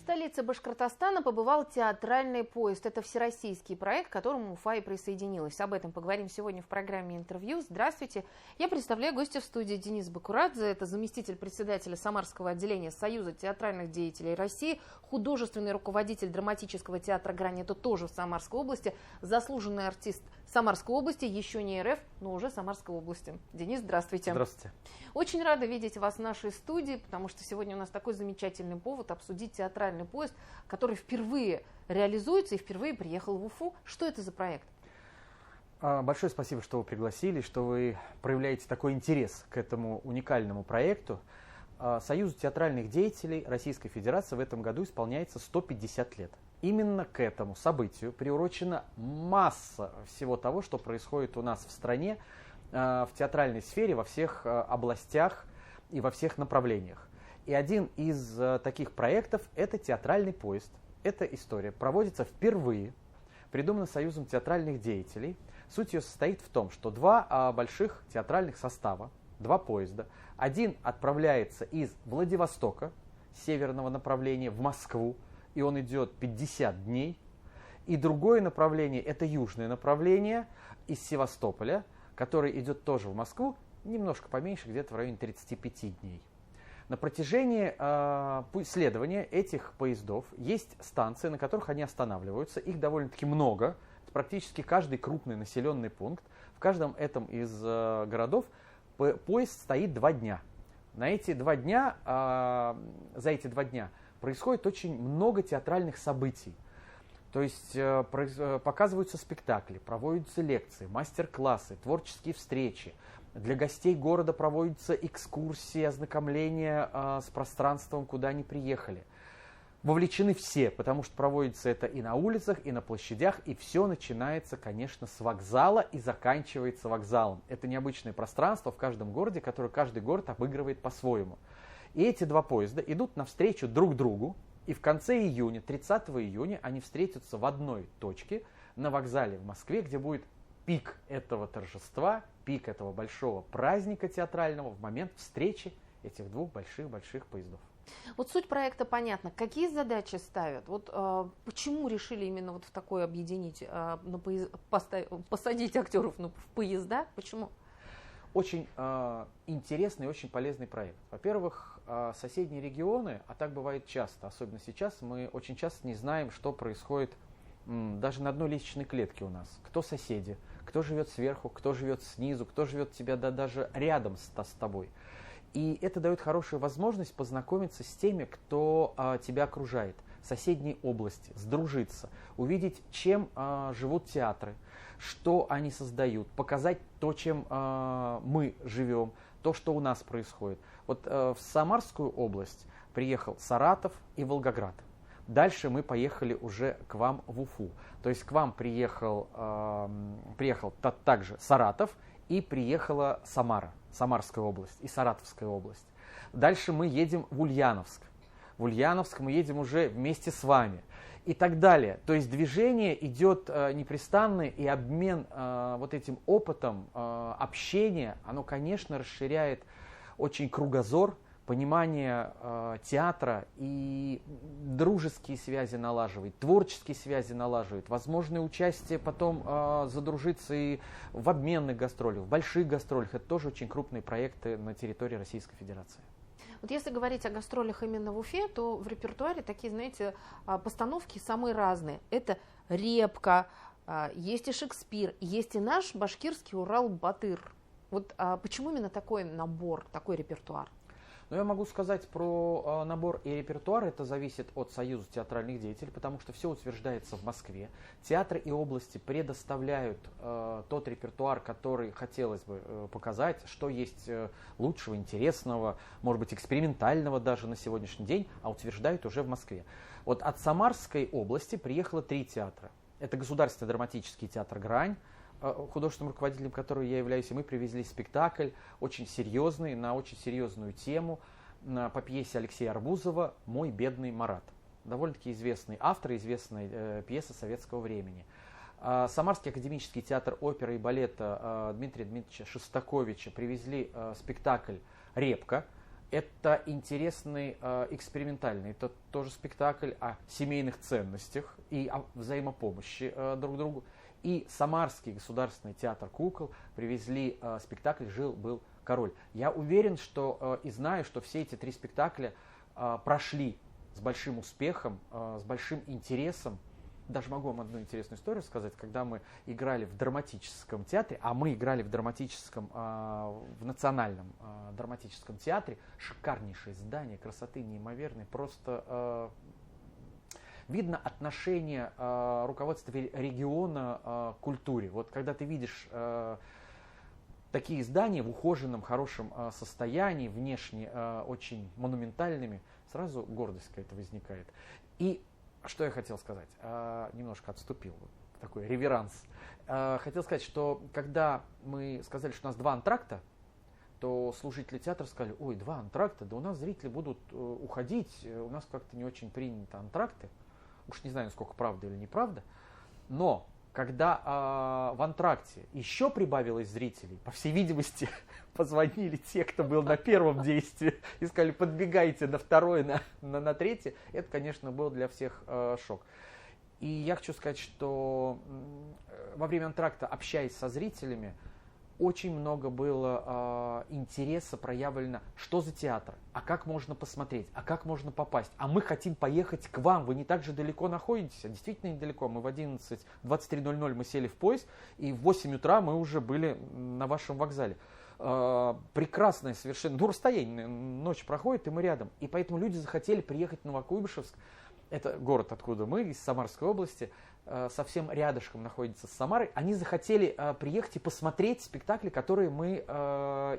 столице Башкортостана побывал театральный поезд. Это всероссийский проект, к которому Уфа и присоединилась. Об этом поговорим сегодня в программе «Интервью». Здравствуйте. Я представляю гостя в студии Денис Бакурадзе. Это заместитель председателя Самарского отделения Союза театральных деятелей России, художественный руководитель драматического театра «Грань». Это тоже в Самарской области. Заслуженный артист Самарской области, еще не РФ, но уже Самарской области. Денис, здравствуйте. Здравствуйте. Очень рада видеть вас в нашей студии, потому что сегодня у нас такой замечательный повод обсудить театральный поезд, который впервые реализуется и впервые приехал в Уфу. Что это за проект? Большое спасибо, что вы пригласили, что вы проявляете такой интерес к этому уникальному проекту. Союзу театральных деятелей Российской Федерации в этом году исполняется 150 лет. Именно к этому событию приурочена масса всего того, что происходит у нас в стране, в театральной сфере, во всех областях и во всех направлениях. И один из таких проектов – это театральный поезд. Эта история проводится впервые, придумана Союзом театральных деятелей. Суть ее состоит в том, что два больших театральных состава, два поезда. Один отправляется из Владивостока, северного направления, в Москву, и он идет 50 дней. И другое направление – это южное направление из Севастополя, который идет тоже в Москву, немножко поменьше, где-то в районе 35 дней. На протяжении следования этих поездов есть станции, на которых они останавливаются. Их довольно-таки много. Это практически каждый крупный населенный пункт. В каждом этом из городов поезд стоит 2 дня. За эти 2 дня происходит очень много театральных событий. То есть показываются спектакли, проводятся лекции, мастер-классы, творческие встречи. Для гостей города проводятся экскурсии, ознакомления с пространством, куда они приехали. Вовлечены все, потому что проводится это и на улицах, и на площадях, и все начинается, конечно, с вокзала и заканчивается вокзалом. Это необычное пространство в каждом городе, которое каждый город обыгрывает по-своему. И эти два поезда идут навстречу друг другу, и в конце июня, 30 июня, они встретятся в одной точке на вокзале в Москве, где будет пик этого торжества, пик этого большого праздника театрального в момент встречи этих двух больших-больших поездов. Вот суть проекта понятна. Какие задачи ставят? Вот почему решили именно вот в такое объединить, посадить актеров в поезда? Почему? Очень интересный и очень полезный проект. Во-первых, соседние регионы, а так бывает часто, особенно сейчас, мы очень часто не знаем, что происходит даже на одной лестничной клетке у нас. Кто соседи, кто живет сверху, кто живет снизу, кто живет тебя даже рядом с тобой. И это дает хорошую возможность познакомиться с теми, кто тебя окружает, соседней области, сдружиться, увидеть, чем живут театры, что они создают, показать то, чем мы живем, то, что у нас происходит. Вот в Самарскую область приехал Саратов и Волгоград. Дальше мы поехали уже к вам в Уфу. То есть к вам приехал также Саратов и приехала Самара, Самарская область и Саратовская область. Дальше мы едем в Ульяновск. В Ульяновск мы едем уже вместе с вами. И так далее. То есть движение идет непрестанно, и обмен вот этим опытом общения, оно, конечно, расширяет очень кругозор, понимание театра, и дружеские связи налаживает, творческие связи налаживает, возможное участие потом задружиться и в обменных гастролях, в больших гастролях. Это тоже очень крупные проекты на территории Российской Федерации. Вот если говорить о гастролях именно в Уфе, то в репертуаре такие, знаете, постановки самые разные. Это «Репка», есть и Шекспир, есть и наш башкирский Урал-Батыр. Вот почему именно такой набор, такой репертуар? Но я могу сказать про набор и репертуар. Это зависит от Союза театральных деятелей, потому что все утверждается в Москве. Театры и области предоставляют тот репертуар, который хотелось бы показать, что есть лучшего, интересного, может быть, экспериментального даже на сегодняшний день, а утверждают уже в Москве. Вот от Самарской области приехало 3 театра. Это Государственный драматический театр «Грань», художественным руководителем которого я являюсь, и мы привезли спектакль очень серьезный, на очень серьезную тему, по пьесе Алексея Арбузова «Мой бедный Марат». Довольно-таки известный автор, известная пьеса советского времени. Самарский академический театр оперы и балета Дмитрия Дмитриевича Шостаковича привезли спектакль «Репка». Это интересный, экспериментальный, это тоже спектакль о семейных ценностях и о взаимопомощи друг другу. И Самарский государственный театр кукол привезли спектакль «Жил-был король». Я уверен, что и знаю, что все эти 3 спектакля прошли с большим успехом, с большим интересом. Даже могу вам одну интересную историю сказать. Когда мы играли в драматическом театре, а мы играли в драматическом, в национальном драматическом театре, шикарнейшее здание, красоты неимоверной, просто видно отношение руководства региона к культуре. Вот когда ты видишь такие здания в ухоженном, хорошем состоянии, внешне очень монументальными, сразу гордость какая-то возникает. И что я хотел сказать? Немножко отступил, такой реверанс. Хотел сказать, что когда мы сказали, что у нас 2 антракта, то служители театра сказали: ой, 2 антракта, да у нас зрители будут уходить, у нас как-то не очень приняты антракты. Уж не знаю, насколько правда или неправда. Но когда в антракте еще прибавилось зрителей, по всей видимости, позвонили те, кто был на первом действии, и сказали: подбегайте на второе, на третье. Это, конечно, был для всех шок. И я хочу сказать, что во время антракта, общаясь со зрителями, очень много было интереса проявлено, что за театр, а как можно посмотреть, а как можно попасть. А мы хотим поехать к вам, вы не так же далеко находитесь, а действительно недалеко. Мы в 23:00 мы сели в поезд, и в 8 утра мы уже были на вашем вокзале. Прекрасное совершенно, ну, расстояние, ночь проходит, и мы рядом. И поэтому люди захотели приехать в Новокуйбышевск, это город, откуда мы, из Самарской области, совсем рядышком находится с Самарой. Они захотели приехать и посмотреть спектакли, которые мы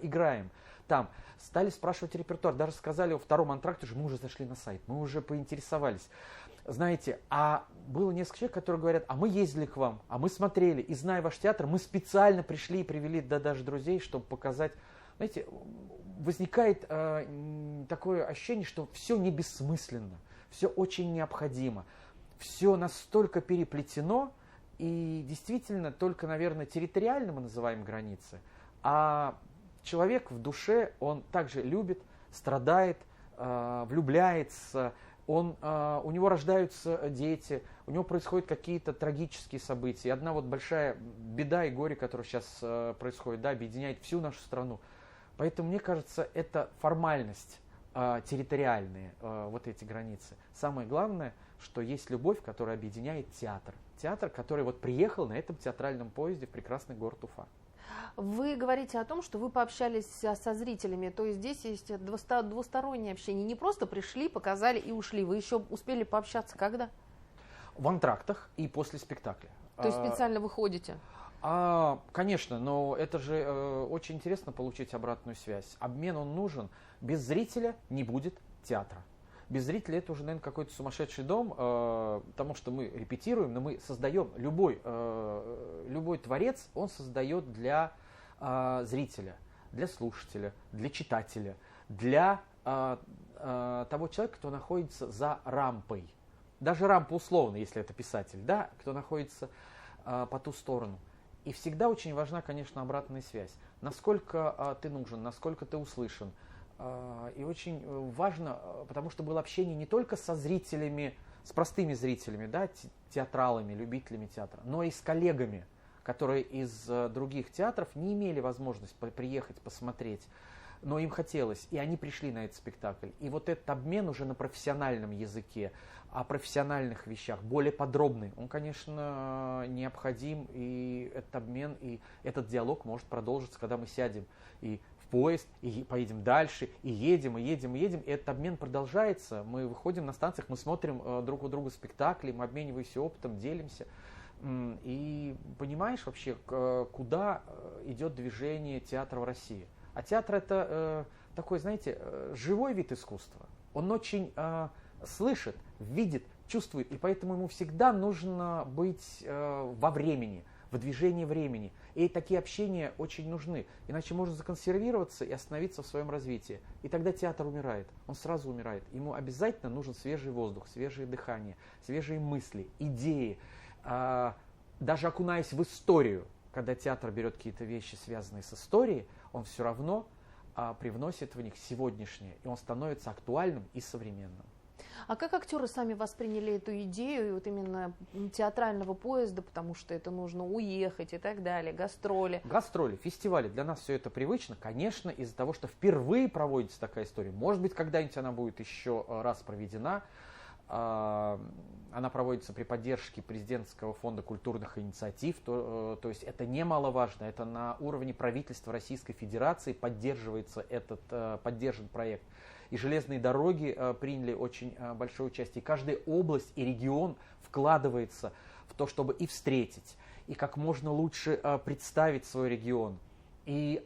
играем там. Стали спрашивать репертуар, даже сказали во втором антракте, мы уже зашли на сайт, мы уже поинтересовались. Знаете, а было несколько человек, которые говорят: а мы ездили к вам, а мы смотрели, и зная ваш театр, мы специально пришли и привели даже друзей, чтобы показать. Знаете, возникает такое ощущение, что все не бессмысленно, все очень необходимо, все настолько переплетено, и действительно только, наверное, территориально мы называем границы, а человек в душе, он также любит, страдает, влюбляется, у него рождаются дети, у него происходят какие-то трагические события. И одна вот большая беда и горе, которая сейчас происходит, да, объединяет всю нашу страну. Поэтому, мне кажется, это формальность территориальные, вот эти границы. Самое главное, что есть любовь, которая объединяет театр. Театр, который вот приехал на этом театральном поезде в прекрасный город Уфа. Вы говорите о том, что вы пообщались со зрителями, то есть здесь есть двустороннее общение. Не просто пришли, показали и ушли. Вы еще успели пообщаться когда? В антрактах и после спектакля. То есть специально выходите? Конечно, но это же очень интересно получить обратную связь. Обмен он нужен. Без зрителя не будет театра. Без зрителя это уже, наверное, какой-то сумасшедший дом, потому что мы репетируем, но мы создаем, любой творец, он создает для зрителя, для слушателя, для читателя, для того человека, кто находится за рампой. Даже рампа условно, если это писатель, да, кто находится по ту сторону. И всегда очень важна, конечно, обратная связь. Насколько ты нужен, насколько ты услышан. И очень важно, потому что было общение не только со зрителями, с простыми зрителями, да, театралами, любителями театра, но и с коллегами, которые из других театров не имели возможности приехать, посмотреть, но им хотелось, и они пришли на этот спектакль. И вот этот обмен уже на профессиональном языке, о профессиональных вещах, более подробный, он, конечно, необходим, и этот обмен, и этот диалог может продолжиться, когда мы сядем и в поезд, и поедем дальше, и едем, и едем, и едем, и этот обмен продолжается. Мы выходим на станциях, мы смотрим друг у друга спектакли, мы обмениваемся опытом, делимся. И понимаешь вообще, куда идет движение театра в России. А театр это такой, знаете, живой вид искусства. Он очень слышит, видит, чувствует, и поэтому ему всегда нужно быть во времени, в движении времени. И такие общения очень нужны. Иначе можно законсервироваться и остановиться в своем развитии. И тогда театр умирает. Он сразу умирает. Ему обязательно нужен свежий воздух, свежее дыхание, свежие мысли, идеи. Даже окунаясь в историю, когда театр берет какие-то вещи, связанные с историей, он все равно привносит в них сегодняшнее, и он становится актуальным и современным. А как актеры сами восприняли эту идею вот именно театрального поезда, потому что это нужно уехать и так далее, гастроли? Гастроли, фестивали, для нас все это привычно, конечно, из-за того, что впервые проводится такая история. Может быть, когда-нибудь она будет еще раз проведена. Она проводится при поддержке президентского фонда культурных инициатив, то есть это немаловажно, это на уровне правительства Российской Федерации поддерживается поддержан проект. И железные дороги приняли очень большое участие. И каждая область и регион вкладывается в то, чтобы и встретить, и как можно лучше представить свой регион. И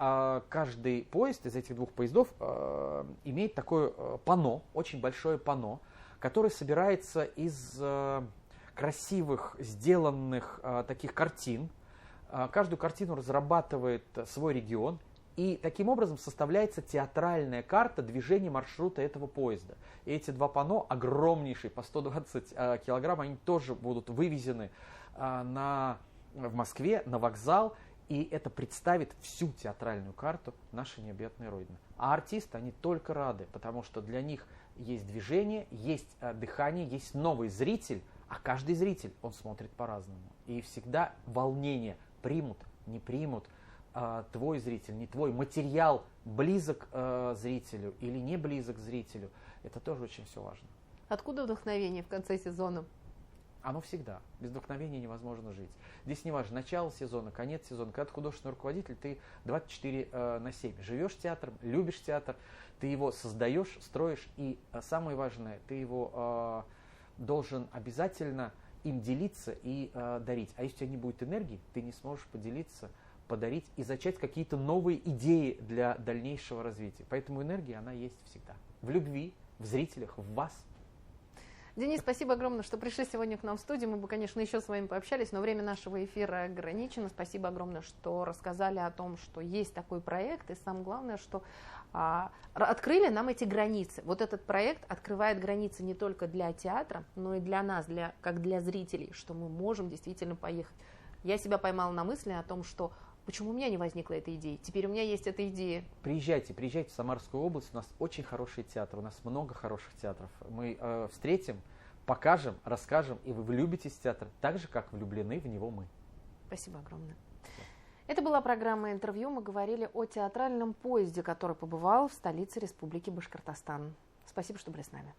каждый поезд из этих двух поездов имеет такое панно, очень большое панно, который собирается из красивых, сделанных таких картин. Каждую картину разрабатывает свой регион. И таким образом составляется театральная карта движения маршрута этого поезда. И эти два панно, огромнейшие, по 120 килограмм, они тоже будут вывезены в Москве на вокзал. И это представит всю театральную карту нашей необъятной Родины. А артисты, они только рады, потому что для них есть движение, есть дыхание, есть новый зритель, а каждый зритель, он смотрит по-разному. И всегда волнение, примут, не примут, твой зритель, не твой, материал близок зрителю или не близок зрителю, это тоже очень все важно. Откуда вдохновение в конце сезона? Оно всегда. Без вдохновения невозможно жить. Здесь не важно, начало сезона, конец сезона. Когда ты художественный руководитель, ты 24/7 живешь театром, любишь театр, ты его создаешь, строишь, и самое важное, ты его должен обязательно им делиться и дарить. А если у тебя не будет энергии, ты не сможешь поделиться, подарить и зачать какие-то новые идеи для дальнейшего развития. Поэтому энергия, она есть всегда. В любви, в зрителях, в вас. Денис, спасибо огромное, что пришли сегодня к нам в студию. Мы бы, конечно, еще с вами пообщались, но время нашего эфира ограничено. Спасибо огромное, что рассказали о том, что есть такой проект. И самое главное, что открыли нам эти границы. Вот этот проект открывает границы не только для театра, но и для нас, как для зрителей, что мы можем действительно поехать. Я себя поймала на мысли о том, что почему у меня не возникла эта идея? Теперь у меня есть эта идея. Приезжайте в Самарскую область. У нас очень хороший театр, у нас много хороших театров. Мы встретим, покажем, расскажем, и вы влюбитесь в театр так же, как влюблены в него мы. Спасибо огромное. Это была программа «Интервью». Мы говорили о театральном поезде, который побывал в столице Республики Башкортостан. Спасибо, что были с нами.